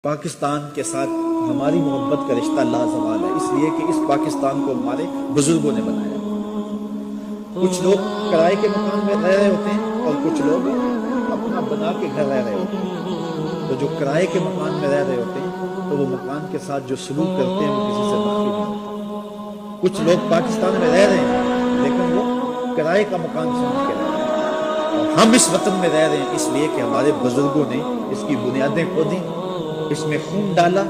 پاکستان کے ساتھ ہماری محبت کا رشتہ لازوال ہے، اس لیے کہ اس پاکستان کو ہمارے بزرگوں نے بنایا۔ کچھ لوگ کرائے کے مکان میں رہ رہے ہوتے ہیں اور کچھ لوگ اپنا بنا کے گھر رہ رہے ہوتے ہیں۔ تو جو کرائے کے مکان میں رہ رہے ہوتے ہیں تو وہ مکان کے ساتھ جو سلوک کرتے ہیں وہ کسی سے مخفی نہیں ہوتا۔ کچھ لوگ پاکستان میں رہ رہے ہیں لیکن وہ کرائے کا مکان سمجھ کے رہ رہے ہیں، اور ہم اس وطن میں رہ رہے ہیں اس لیے کہ ہمارے بزرگوں نے اس کی بنیادیں کھودی، اس میں خون ڈالا،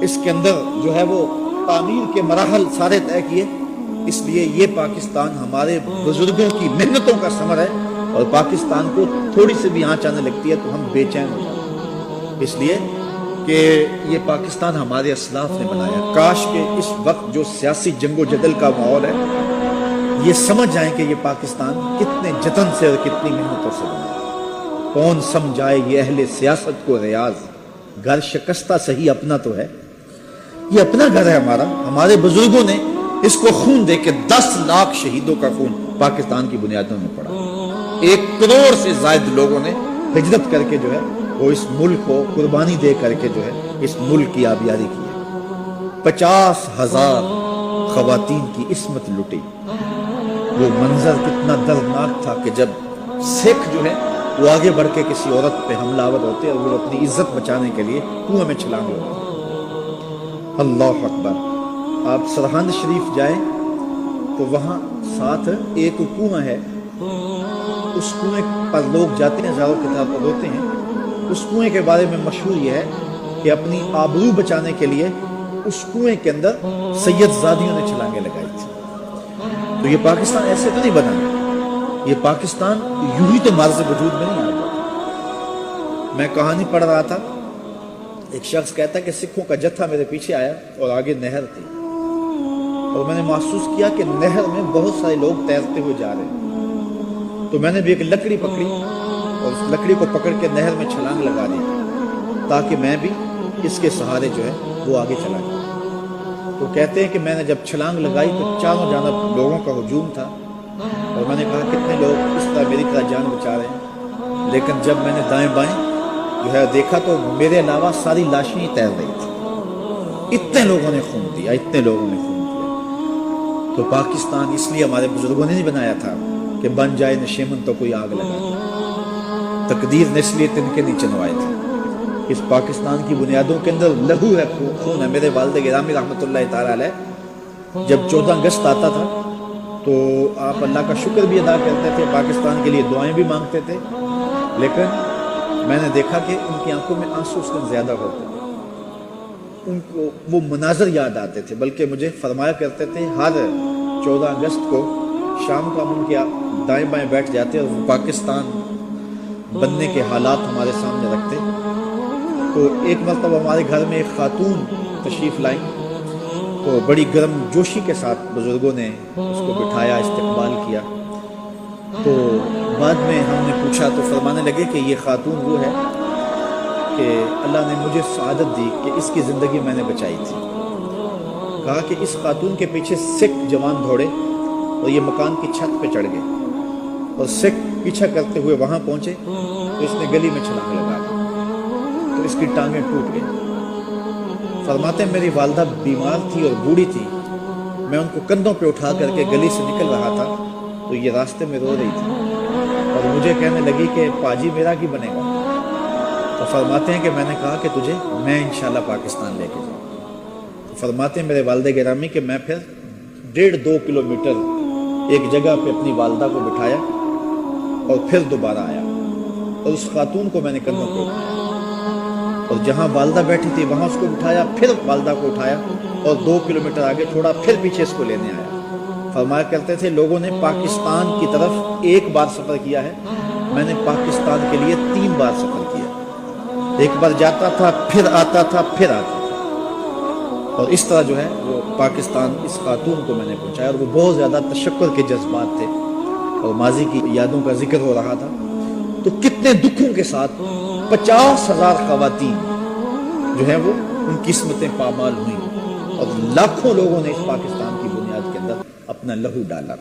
اس کے اندر جو ہے وہ تعمیر کے مراحل سارے طے کیے۔ اس لیے یہ پاکستان ہمارے بزرگوں کی محنتوں کا ثمر ہے، اور پاکستان کو تھوڑی سی بھی آنچ آنے لگتی ہے تو ہم بے چین ہو جاتے ہیں، اس لیے کہ یہ پاکستان ہمارے اسلاف نے بنایا۔ کاش کہ اس وقت جو سیاسی جنگ و جدل کا ماحول ہے یہ سمجھ جائیں کہ یہ پاکستان کتنے جتن سے اور کتنی محنتوں سے بنا۔ کون سمجھائے یہ اہل سیاست کو ریاض، گھر شکستہ صحیح اپنا تو ہے، یہ اپنا گھر ہے ہمارا۔ ہمارے بزرگوں نے اس کو خون دے کے 10 لاکھ شہیدوں کا خون پاکستان کی بنیادوں میں پڑا۔ 1 کروڑ سے زائد لوگوں نے ہجرت کر کے جو ہے وہ اس ملک کو قربانی دے کر کے جو ہے اس ملک کی آبیاری کی ہے۔ 50,000 خواتین کی عصمت لٹی۔ وہ منظر کتنا دردناک تھا کہ جب سکھ جو ہے وہ آگے بڑھ کے کسی عورت پہ حملہ آور ہوتے اور وہ اپنی عزت بچانے کے لیے کنویں میں چھلانگ لگاتے۔ اللہ اکبر! آپ سرہند شریف جائیں تو وہاں ساتھ ایک کنواں ہے، اس کنویں پر لوگ جاتے ہیں، ہزاروں کی تعداد ہوتے ہیں۔ اس کنویں کے بارے میں مشہور یہ ہے کہ اپنی آبرو بچانے کے لیے اس کنویں کے اندر سید زادیوں نے چھلانگیں لگائی تھی۔ تو یہ پاکستان ایسے تو نہیں بنا، یہ پاکستان یوں ہی تو مرز وجود میں نہیں آتا۔ میں کہانی پڑھ رہا تھا، ایک شخص کہتا کہ سکھوں کا جتھا میرے پیچھے آیا اور آگے نہر تھی، اور میں نے محسوس کیا کہ نہر میں بہت سارے لوگ تیرتے ہوئے جا رہے ہیں۔ تو میں نے بھی ایک لکڑی پکڑی اور اس لکڑی کو پکڑ کے نہر میں چھلانگ لگا دی تاکہ میں بھی اس کے سہارے جو ہے وہ آگے چلا جاؤں۔ تو کہتے ہیں کہ میں نے جب چھلانگ لگائی تو چاروں جانب لوگوں کا ہجوم تھا، اور میں نے کہا کتنے لوگ اس طرح میری طرح جان بچا رہے ہیں، لیکن جب میں نے دائیں بائیں جو ہے دیکھا تو میرے علاوہ ساری لاشیں ہی تیر رہی تھی۔ اتنے لوگوں نے خون دیا، اتنے لوگوں نے خون دیا۔ تو پاکستان اس لیے ہمارے بزرگوں نے نہیں بنایا تھا کہ بن جائے نشیمن تو کوئی آگ لگا دے، تقدیر نے اس لیے تنکے نہیں چنوائے تھے۔ اس پاکستان کی بنیادوں کے اندر لہو ہے، خون ہے۔ میرے والد گرامی رحمۃ اللہ تعالی علیہ جب 14 اگست آتا تھا تو آپ اللہ کا شکر بھی ادا کرتے تھے، پاکستان کے لیے دعائیں بھی مانگتے تھے، لیکن میں نے دیکھا کہ ان کی آنکھوں میں آنسو اس دن زیادہ ہوتے تھے، ان کو وہ مناظر یاد آتے تھے، بلکہ مجھے فرمایا کرتے تھے ہر 14 اگست کو شام کو ہم ان کے دائیں بائیں بیٹھ جاتے اور وہ پاکستان بننے کے حالات ہمارے سامنے رکھتے۔ تو ایک مرتبہ ہمارے گھر میں ایک خاتون تشریف لائیں تو بڑی گرم جوشی کے ساتھ بزرگوں نے اس کو بٹھایا، استقبال کیا۔ تو بعد میں ہم نے پوچھا تو فرمانے لگے کہ یہ خاتون وہ ہے کہ اللہ نے مجھے سعادت دی کہ اس کی زندگی میں نے بچائی تھی۔ کہا کہ اس خاتون کے پیچھے سکھ جوان دوڑے اور یہ مکان کی چھت پہ چڑھ گئے، اور سکھ پیچھا کرتے ہوئے وہاں پہنچے تو اس نے گلی میں چھلانگ لگا دی تو اس کی ٹانگیں ٹوٹ گئیں۔ فرماتے ہیں میری والدہ بیمار تھی اور بوڑھی تھی، میں ان کو کندھوں پہ اٹھا کر کے گلی سے نکل رہا تھا تو یہ راستے میں رو رہی تھی اور مجھے کہنے لگی کہ پاجی میرا کی بنے گا؟ تو فرماتے ہیں کہ میں نے کہا کہ تجھے میں انشاءاللہ پاکستان لے کے جاؤں۔ تو فرماتے ہیں میرے والد گرامی کہ میں پھر 1.5-2 کلومیٹر ایک جگہ پہ اپنی والدہ کو بٹھایا اور پھر دوبارہ آیا، اور اس خاتون کو میں نے کندھوں پہ اٹھایا، اور جہاں والدہ بیٹھی تھی وہاں اس کو اٹھایا، پھر والدہ کو اٹھایا اور 2 کلومیٹر آگے چھوڑا، پھر پیچھے اس کو لینے آیا۔ فرمایا کرتے تھے لوگوں نے پاکستان کی طرف 1 بار سفر کیا ہے، میں نے پاکستان کے لیے 3 بار سفر کیا۔ 1 بار جاتا تھا، پھر آتا تھا، پھر آتا تھا، اور اس طرح جو ہے وہ پاکستان اس خاتون کو میں نے پہنچایا، اور وہ بہت زیادہ تشکر کے جذبات تھے اور ماضی کی یادوں کا ذکر ہو رہا تھا۔ تو کتنے دکھوں کے ساتھ 50,000 خواتین جو ہیں وہ ان کی قسمتیں پامال ہوئیں، اور لاکھوں لوگوں نے اس پاکستان کی بنیاد کے اندر اپنا لہو ڈالا۔